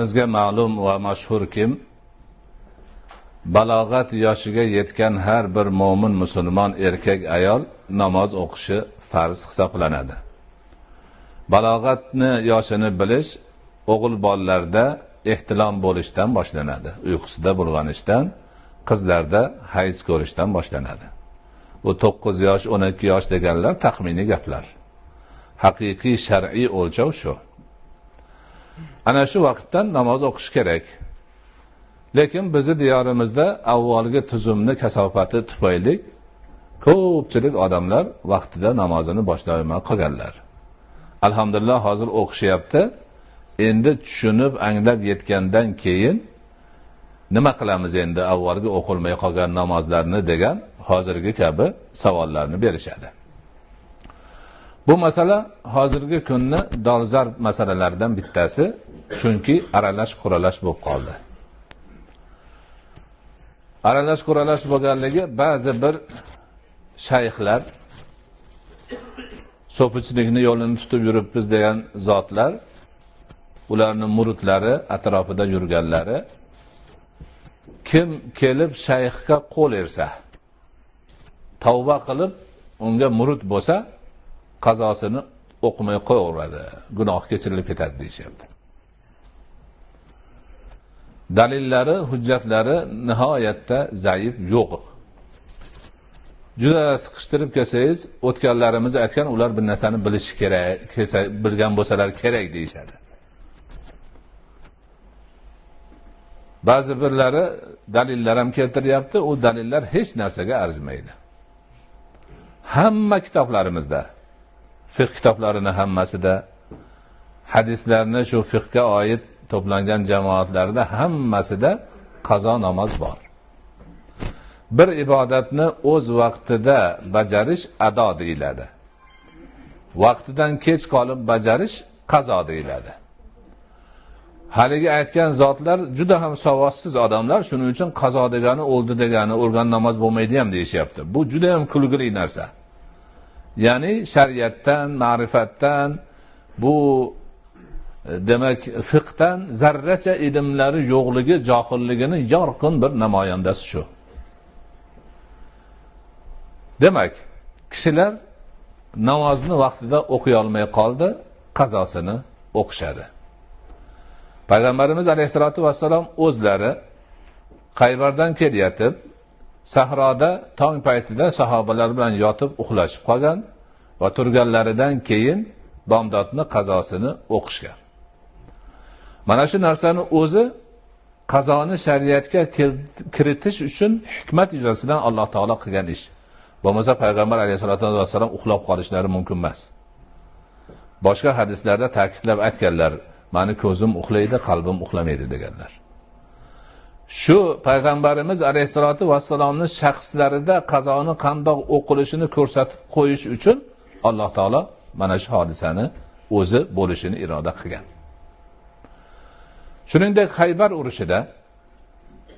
Bizga ma'lum va mashhur kim balog'at yoshiga yetgan har bir mo'min musulmon erkak ayol namoz o'qishi farz hisoblanadi. Balog'atni yoshini bilish o'g'il bolalarda ehtilom bo'lishdan boshlanadi. Uyqusida bulg'anishdan, qizlarda hayz ko'rishdan boshlanadi. Bu 9 yosh, 12 yosh deganlar taxminiy gaplar. Haqiqiy shar'iy o'lchov shu. Ana shu vaqtdan namoz o'qish kerak. Lekin bizi diyorimizda avvalgi tuzumni kasofati tufayli ko'pchilik odamlar vaqtida namozini boshlay qolganlar. Alhamdulillah hozir o'qishyapti. Endi tushunib, anglab yetgandan keyin nima qilamiz endi avvalgi o'qilmay qolgan namozlarni degan hozirgi kabi savollarni berishadi. Bu masala hozirgi kunni dolzarb masalalardan bittasi, chunki aralash-quralash bo'lib qoldi. Aralash-quralash bo'lganligi ba'zi bir shayxlar so'pichlikni yo'lini tutib yuribmiz degan zotlar, ularning muridlari atrofida yurganlari kim kelib shayxga qo'l ersa, tavba qilib unga murid bo'lsa, qazosini o'qimay qo'yaveradi, gunoh kechirilib ketadi deyishyapti. Dalillari, hujjatlari nihoyatda zaif, yo'q. Juda siqishtirib kelsangiz, o'tganlarimiz aytgan, ular bir narsani bilishi kerak, bilgan bo'lsalar kerak deyishadi. Ba'zi birlari dalillar ham keltiryapti, u dalillar hech narsaga arzimaydi. Hamma kitoblarimizda, fiqh kitoblarini hammasida, hadislarni shu fiqhga oid to'plangan jamoatlarda hammasida qazo namoz bor. Bir ibodatni o'z vaqtida bajarish ado deyiladi. Vaqtidan kech qolib bajarish qazo deyiladi. Haligi aytgan zotlar juda ham savodsiz odamlar, shuning uchun qazo degani o'ldi degani, o'lgan namoz bo'lmaydi ham deyishyapti. Bu juda ham kulgili narsa. Ya'ni shariatdan, ma'rifatdan, bu demak fiqhdan zarracha ilmlari yo'qligi, johilligini yorqin bir namoyandasi shu. Demak, kishilar namozni vaqtida o'qiy olmay qoldi, qazosini o'qishadi. Payg'ambarimiz alayhisolatu vassalom o'zlari Qaybardan kelyotib, sahroda tong paytida sahobalar bilan yotib uxlashib qolgan va turganlaridan keyin bomdodni qazosini o'qishgan. Mana shu narsani o'zi qazoni shariatga kiritish uchun hikmat yuzasidan Alloh taolo qilgan ish. Bo'lmasa payg'ambar alayhisolatu vassalom uxlab qolishlari mumkin emas. Boshqa hadislarda ta'kidlab aytganlar, mani ko'zim uxlaydi, qalbim uxlamaydi deganlar. Shu payg'ambarimiz alayhisolatu vassalomning shaxslarida qazoni qandoq o'qilishini ko'rsatib qo'yish uchun Alloh taolo mana shu hodisani o'zi bo'lishini iroda qilgan. Shuningdek, Xaybar urushida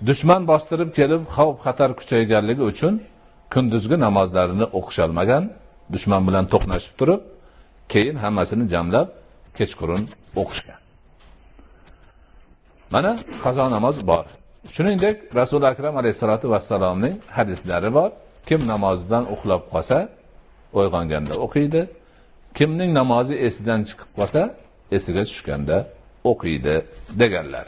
dushman bostirib kelib, xavf-xatar kuchayganligi uchun kunduzgi namozlarini o'qisholmagan, dushman bilan to'qnashib turib, keyin hammasini jamlab kechqurun o'qishgan. Mana qazo namoz bor. Shuningdek, Rasul akram alayhisolatu vassalomning hadislari bor. Kim namozidan uxlab qolsa, uyg'onganda o'qiydi. Kimning namozi esidan chiqib qolsa, esiga tushganda o'qiydi deganlar.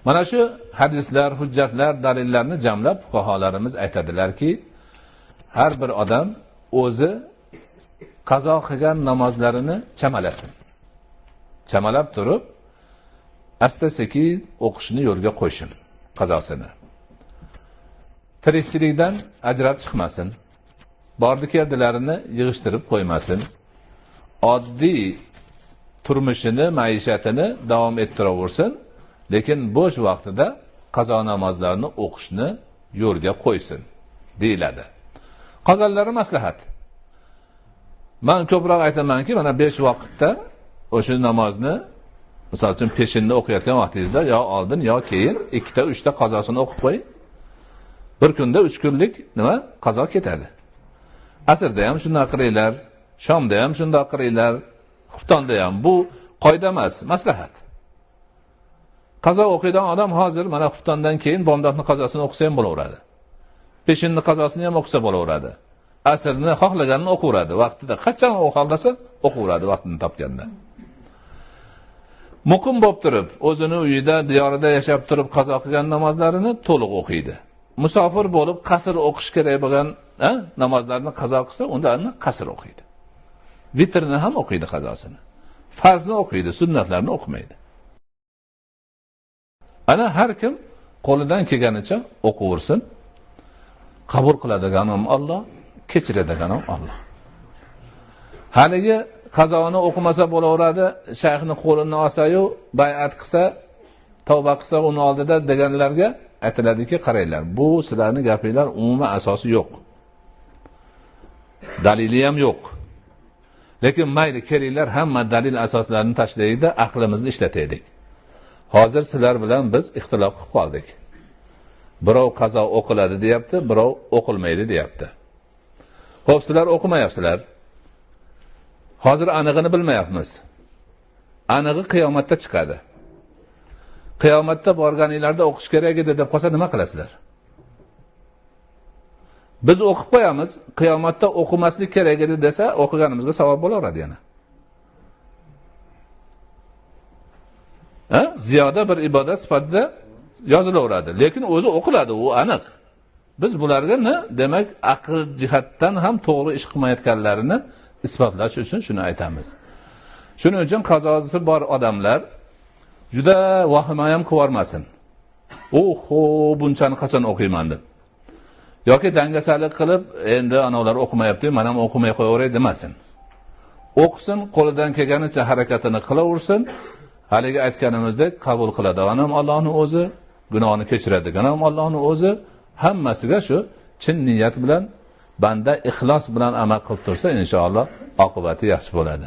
Mana shu hadislar, hujjatlar, dalillarni jamlab fuqaholarimiz aytadilarki, har bir odam o'zi qazo qilgan namozlarini chamalasin. Chamalab turib, asta-sekin o'qishni yo'lga qo'ysin, qazosini. Tirikchilikdan ajrab chiqmasin. Bordi-keldilarini yig'ishtirib qo'ymasin. Oddiy turmushini, maishatini davom ettiraversin, lekin bo'sh vaqtida qazo namozlarini o'qishni yo'lga qo'ysin, deyiladi. Qolganlari maslahat. Men ko'proq aytamanki, mana 5 vaqtda o'sha namozni, misol uchun peshinni o'qiyotgan vaqtingizda yo oldin yo keyin 2 ta 3 ta qazosini o'qib qo'ying. Bir kunda 3 kunlik nima qazo ketadi. Asrda ham shunday qilinglar, shomda ham shunday qilinglar, xuftonda ham. Bu qoida emas, maslahat. Qazo o'qiydigan odam hozir mana xuftondan keyin bomdodni qazosini o'qisa ham bo'laveradi. Peshinni qazosini ham o'qisa bo'laveradi. Asrni xohlaganini o'qiveradi. Vaqtida qachon xohlasa o'qiveradi vaqtini topganda. Muqim bo'lib turib, o'zini uyida, diyorida yashab turib qazo qilgan namozlarini to'liq o'qiydi. Musofir bo'lib qasr o'qish kerak bo'lgan namozlarni qazo qilsa, unlarni qasr o'qiydi. Vitrni ham o'qiydi qazosini. Farzni o'qiydi, sunnatlarni o'qimaydi. Ana har kim qo'lidan kelganicha o'qiversin. Qabul qiladigan ham Alloh, kechiradigan ham Alloh. Haligi qazoni o'qimasa bo'laveradi, shayxni qo'lini olsa-yu, bay'at qilsa, tavba qilsa uni oldida deganlarga aytiladiki, qaranglar, bu sizlarning gapinglar umuman asosi yo'q. Dalili ham yo'q. Lekin mayli, kelinglar, hamma dalil asoslarini tashlaylik-da, aqlimizni ishlataylik. Hozir sizlar bilan biz ixtilof qilib qoldik. Birov qazo o'qiladi deyapti, birov o'qilmaydi deyapti. Xo'p, sizlar o'qimayapsizlar. Hozir anig'ini bilmayapmiz. Anig'i qiyomatda chiqadi. Qiyomatda borganinglarda o'qish kerak edi deb qolsa nima qilasizlar? Biz o'qib qo'yamiz, qiyomatda o'qimaslik kerak edi desa, o'qiganimizga savob bo'laveradi yana. Ziyoda bir ibodat sifatida yozilaveradi, lekin o'zi o'qiladi, u aniq. Biz bularga demak, aql jihatdan ham to'g'ri ish qilmayotganlarini isbotlash uchun shuni aytamiz. Shuning uchun qazosi bor odamlar juda vahima ham qilvormasin. Oho, bunchani qachon o'qiyman deb. Yoki dangasalik qilib, endi anolar o'qimayapti, men ham o'qimay qo'yaveray demasin. O'qisin, qo'lidan kelganicha harakatini qilaversin. Haligi aytganimizdek, qabul qiladigan ham Allohning o'zi, gunohni kechiradigan ham Allohning o'zi, hammasiga shu chin niyat bilan, banda ixlos bilan amal qilib tursa, inshaalloh oqibati yaxshi bo'ladi.